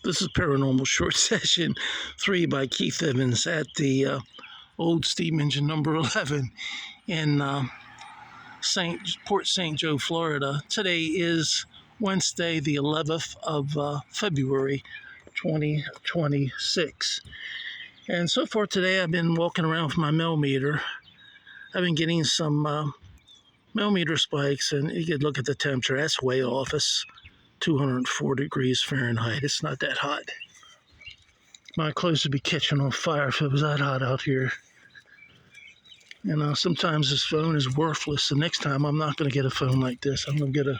This is Paranormal Short Session 3 by Keith Evans at the old steam engine number 11 in Port St. Joe, Florida. Today is Wednesday, the 11th of February, 2026. And so far today, I've been walking around with my millimeter. I've been getting some millimeter spikes, and you could look at the temperature. That's way off. It's 204 degrees Fahrenheit. It's not that hot. My clothes would be catching on fire if it was that hot out here. Sometimes this phone is worthless. The next time I'm not going to get a phone like this. I'm going to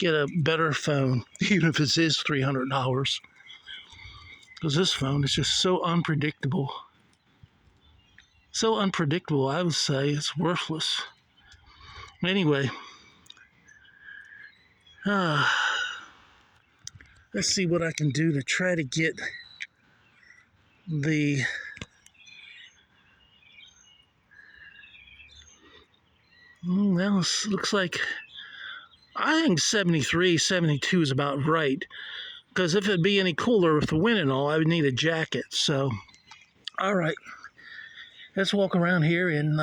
get a better phone, even if it is $300. Because this phone is just so unpredictable. So unpredictable, I would say it's worthless. Anyway, let's see what I can do to try to get the well, it looks like I think 73, 72 is about right. Because if it'd be any cooler with the wind and all, I would need a jacket. So, all right, let's walk around here. And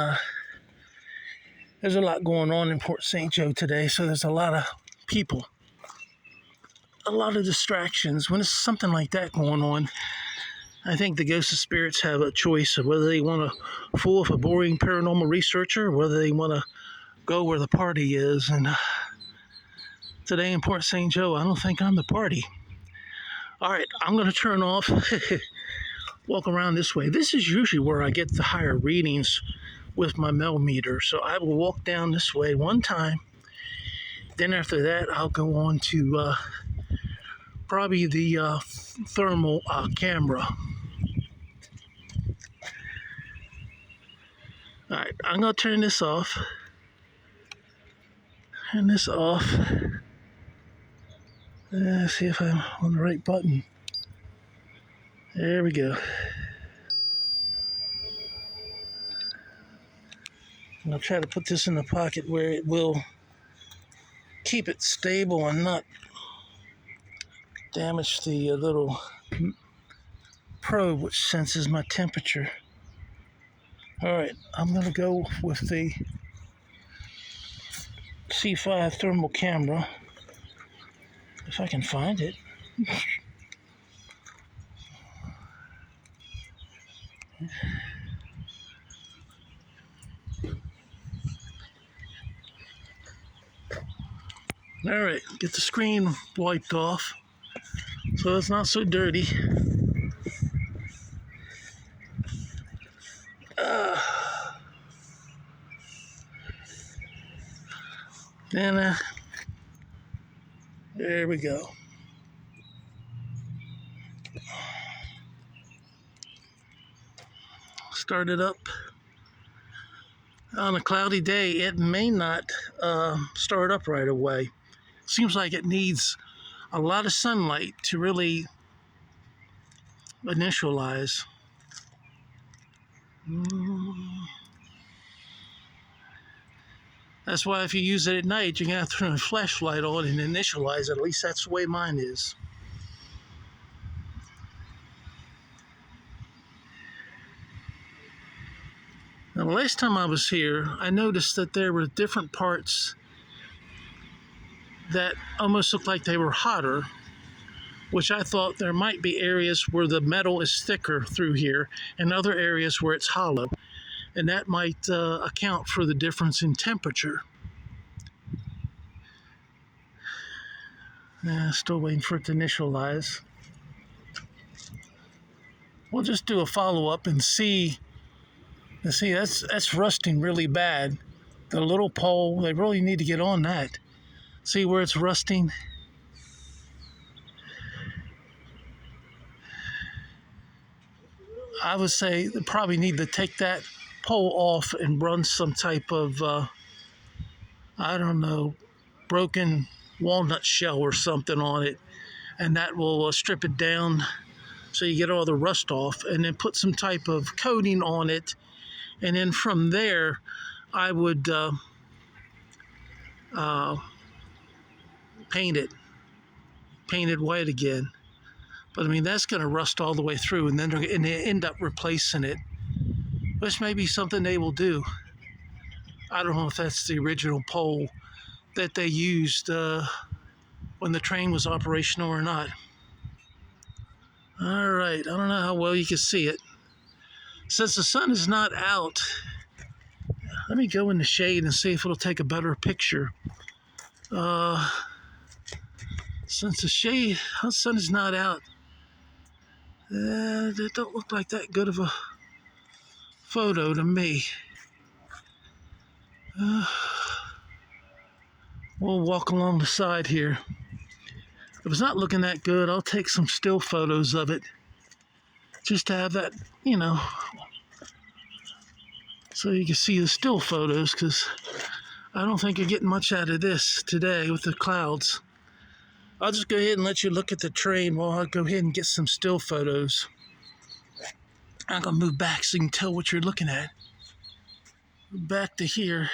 there's a lot going on in Port St. Joe today. So there's a lot of people, a lot of distractions. When there's something like that going on, I think the ghosts and spirits have a choice of whether they want to fool with a boring paranormal researcher or whether they want to go where the party is. And today in Port St. Joe, I don't think I'm the party. All right, I'm going to turn off, walk around this way. This is usually where I get the higher readings with my millimeter. So I will walk down this way one time. Then after that, I'll go on to probably the thermal camera. All right, I'm going to turn this off. Turn this off. See if I'm on the right button. There we go. I'll try to put this in the pocket where it will keep it stable and not damage the little probe which senses my temperature. All right, I'm going to go with the C5 thermal camera, if I can find it. All right, get the screen wiped off so it's not so dirty. And there we go. Start it up. On a cloudy day, it may not start up right away. Seems like it needs a lot of sunlight to really initialize. That's why if you use it at night, you're going to have to turn a flashlight on and initialize it. At least that's the way mine is. Now, the last time I was here, I noticed that there were different parts that almost looked like they were hotter, which I thought there might be areas where the metal is thicker through here and other areas where it's hollow. And that might account for the difference in temperature. Still waiting for it to initialize. We'll just do a follow-up and see. That's rusting really bad. The little pole, they really need to get on that. See where it's rusting? I would say they probably need to take that pole off and run some type of, I don't know, broken walnut shell or something on it. And that will strip it down so you get all the rust off. And then put some type of coating on it. And then from there, I would paint it white again. But I mean, that's going to rust all the way through, and then they end up replacing it, which may be something they will do. I don't know if that's the original pole that they used when the train was operational or not. All right, I don't know how well you can see it. Since the sun is not out, let me go in the shade and see if it'll take a better picture. Since the sun is not out, it don't look like that good of a photo to me. We'll walk along the side here. If it's not looking that good, I'll take some still photos of it, just to have that, so you can see the still photos, because I don't think you're getting much out of this today with the clouds. I'll just go ahead and let you look at the train while I go ahead and get some still photos. I'm going to move back so you can tell what you're looking at. Back to here.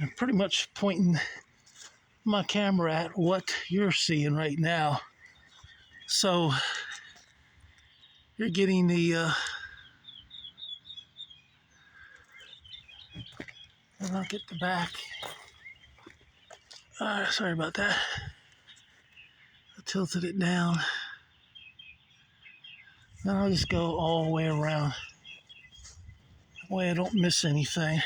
I'm pretty much pointing my camera at what you're seeing right now. So you're getting the and I'll get the back. Sorry about that. I tilted it down. Then I'll just go all the way around. That way I don't miss anything.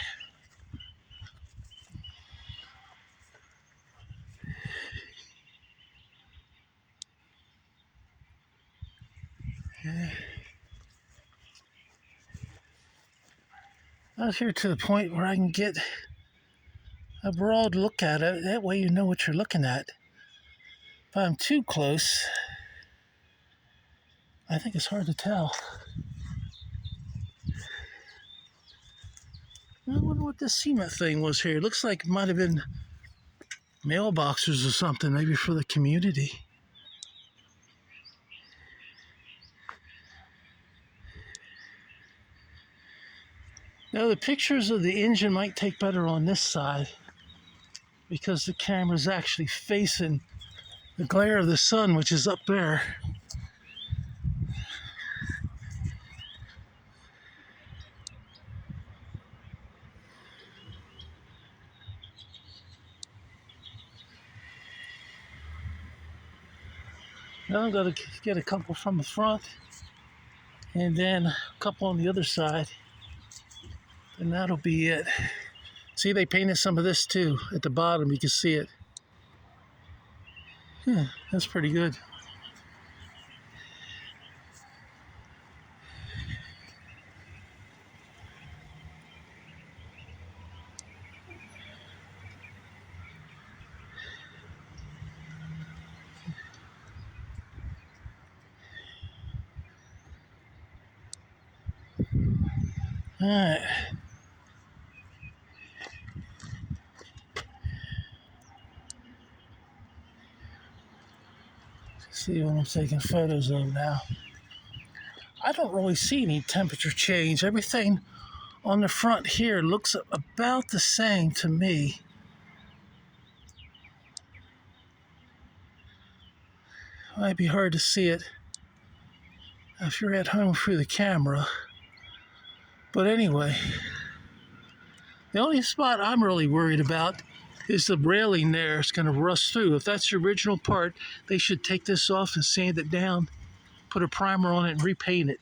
Okay. I was here to the point where I can get a broad look at it. That way you know what you're looking at. If I'm too close, I think it's hard to tell. I wonder what this cement thing was here. It looks like it might have been mailboxes or something, maybe for the community. Now the pictures of the engine might take better on this side, because the camera's actually facing the glare of the sun, which is up there. Now I'm going to get a couple from the front, and then a couple on the other side, and that'll be it. See, they painted some of this too at the bottom. You can see it. Yeah, that's pretty good. All right. See what I'm taking photos of now. I don't really see any temperature change. Everything on the front here looks about the same to me. Might be hard to see it if you're at home through the camera. But anyway, the only spot I'm really worried about is the railing there. It's going to rust through. If that's the original part, they should take this off and sand it down, put a primer on it, and repaint it.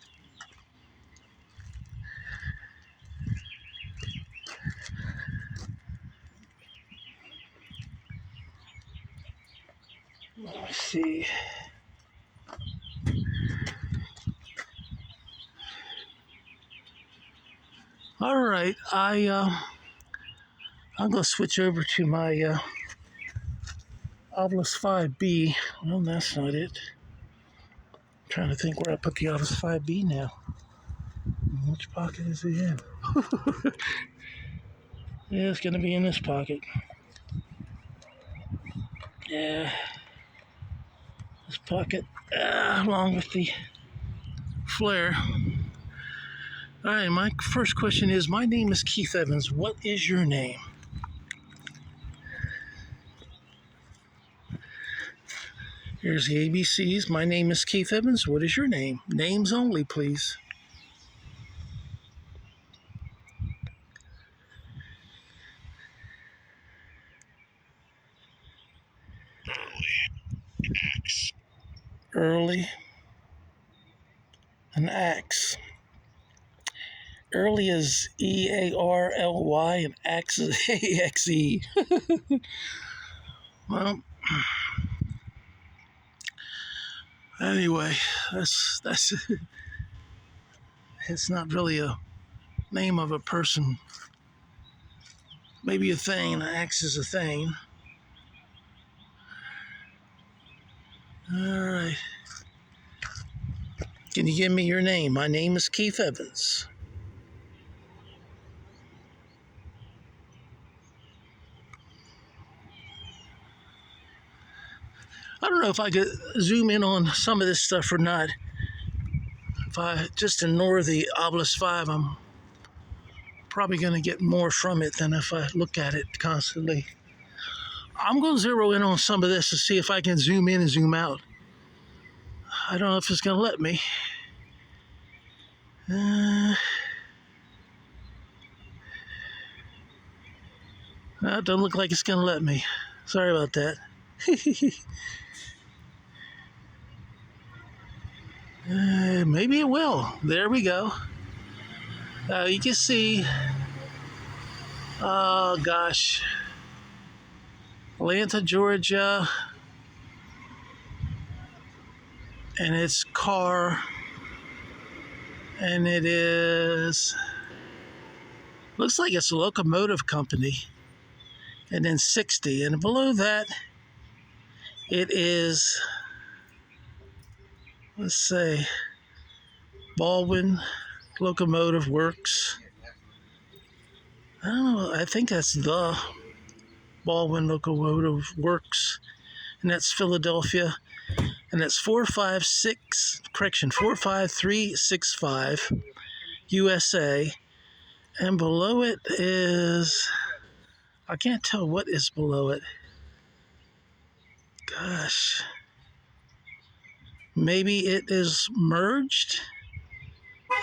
Let's see. All right, I'm going to switch over to my Obelisk 5B. Well, that's not it. I'm trying to think where I put the Obelisk 5B now. Which pocket is it in? Yeah, it's going to be in this pocket. Yeah. This pocket, along with the flare. All right, my first question is, my name is Keith Evans. What is your name? Here's the ABCs. My name is Keith Evans. What is your name? Names only, please. Early. An axe. Early is Early and axe is AXE. Well, anyway, that's it's not really a name of a person. Maybe a thing. An axe is a thing. All right. Can you give me your name? My name is Keith Evans. I don't know if I could zoom in on some of this stuff or not. If I just ignore the obelisk 5, I'm probably going to get more from it than if I look at it constantly. I'm going to zero in on some of this to see if I can zoom in and zoom out. I don't know if it's going to let me. It doesn't look like it's going to let me. Sorry about that. Maybe it will. There we go. You can see, oh gosh, Atlanta, Georgia, and it's car, and it looks like it's a locomotive company, and then 60, and below that, it is, let's say, Baldwin Locomotive Works. I don't know, I think that's the Baldwin Locomotive Works, and that's Philadelphia, and that's 45365 USA, and below it is, I can't tell what is below it. Gosh, maybe it is merged.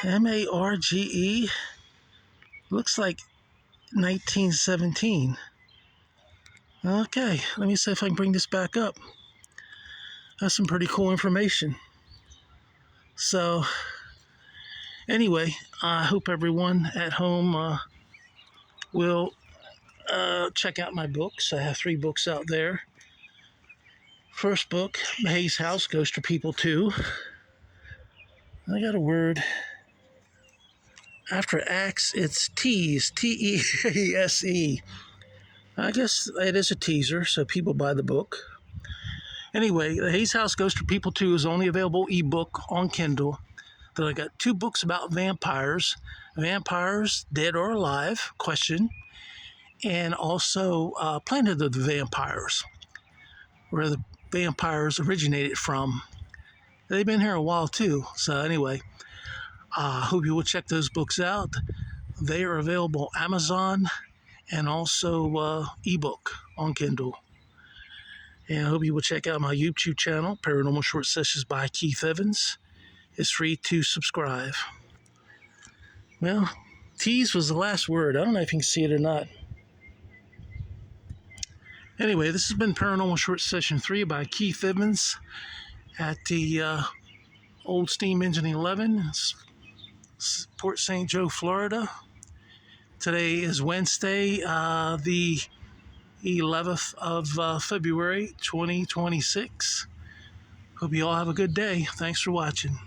MARGE. Looks like 1917. Okay, let me see if I can bring this back up. That's some pretty cool information. So, anyway, I hope everyone at home will check out my books. I have 3 books out there. First book, Hayes House, Ghost of People 2. I got a word. After axe, it's tease, Tease. I guess it is a teaser, so people buy the book. Anyway, The Hayes House Ghost of People 2 is only available ebook on Kindle. Then I got 2 books about vampires. Vampires, dead or alive, question. And also Planet of the Vampires, where the vampires originated from. They've been here a while too. So anyway, I hope you will check those books out. They are available Amazon and also ebook on Kindle. And I hope you will check out my YouTube channel, Paranormal Short Sessions by Keith Evans. It's free to subscribe. Well, tease was the last word. I don't know if you can see it or not. Anyway, this has been Paranormal Short Session 3 by Keith Evans at the Old Steam Engine 11, Port St. Joe, Florida. Today is Wednesday, the 11th of February, 2026. Hope you all have a good day. Thanks for watching.